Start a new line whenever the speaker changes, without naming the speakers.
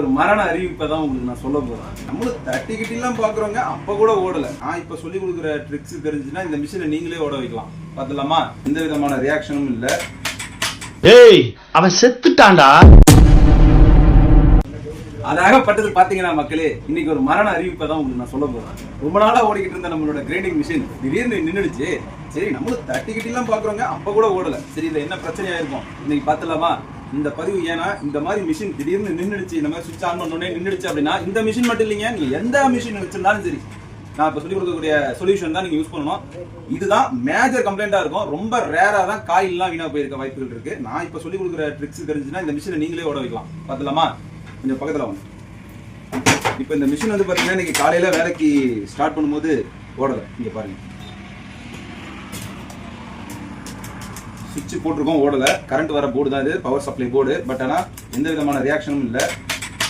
ஒரு மரண அறிவிப்பை தான் உங்களுக்கு நான் சொல்ல போறேன். நம்மளும் தட்டிக்கிட்டெல்லாம் பாக்குறோங்க, அப்ப கூட ஓடல. நான் இப்ப சொல்லி கொடுக்குற ட்ரிக்ஸ் தெரிஞ்சுன்னா இந்த மிஷினை நீங்களே ஓட வைக்கலாம். பாத்துலாமா? எந்த விதமான ரியாக்ஷனும் இல்ல.
ஏய், அவன் செத்துட்டான்டா.
அதாகப்பட்டது பாத்தீங்கன்னா மக்களே, இன்னைக்கு ஒரு மரண அறிவிப்பை தான் உங்களுக்கு நான் சொல்ல போறேன். ரொம்ப நாளா ஓடிக்கிட்டு இருந்த நம்மளோட கிரைண்டிங் மிஷின் திடீர்னு நின்றுடுச்சு. சரி, நம்மளும் தட்டிக்கிட்டெல்லாம் பாக்குறோங்க, அப்ப கூட ஓடல. சரி, இதுல என்ன பிரச்சனையா இருக்கும் இன்னைக்கு பாத்துலாமா? இந்த பதிவு ஏன்னா இந்த மாதிரி மிஷின் திடீர்னு நின்றுடுச்சு, இந்த மாதிரி சுவிட்ச் ஆன் பண்ணோடனே நின்றுடுச்சு அப்படின்னா, இந்த மிஷின் மட்டும் இல்லைங்க, நீங்க எந்த மிஷின் வச்சிருந்தாலும் சரி, நான் இப்ப சொல்லி கொடுக்கக்கூடிய சொல்யூஷன் தான் நீங்க யூஸ் பண்ணணும். இதுதான் மேஜர் கம்ப்ளைண்டா இருக்கும். ரொம்ப ரேரா தான் காயில்லாம் வீணா போயிருக்க வாய்ப்புகள் இருக்கு. நான் இப்ப சொல்லி கொடுக்குற ட்ரிக்ஸ் தெரிஞ்சுன்னா இந்த மிஷினை நீங்களே ஓட வைக்கலாம். பாத்துலாமா? கொஞ்சம் பக்கத்துல வாங்க. இப்ப இந்த மிஷின் வந்து பாத்தீங்கன்னா இன்னைக்கு காலையில வேலைக்கு ஸ்டார்ட் பண்ணும்போது ஓடல. இங்க பாருங்க, சுவிட்ச் போட்டிருக்கோம், ஓடல. கரண்ட் வர போர்டு தான் இது, பவர் சப்ளை போர்டு. பட் ஆனா எந்த விதமான ரியாக்ஷனும் இல்லை.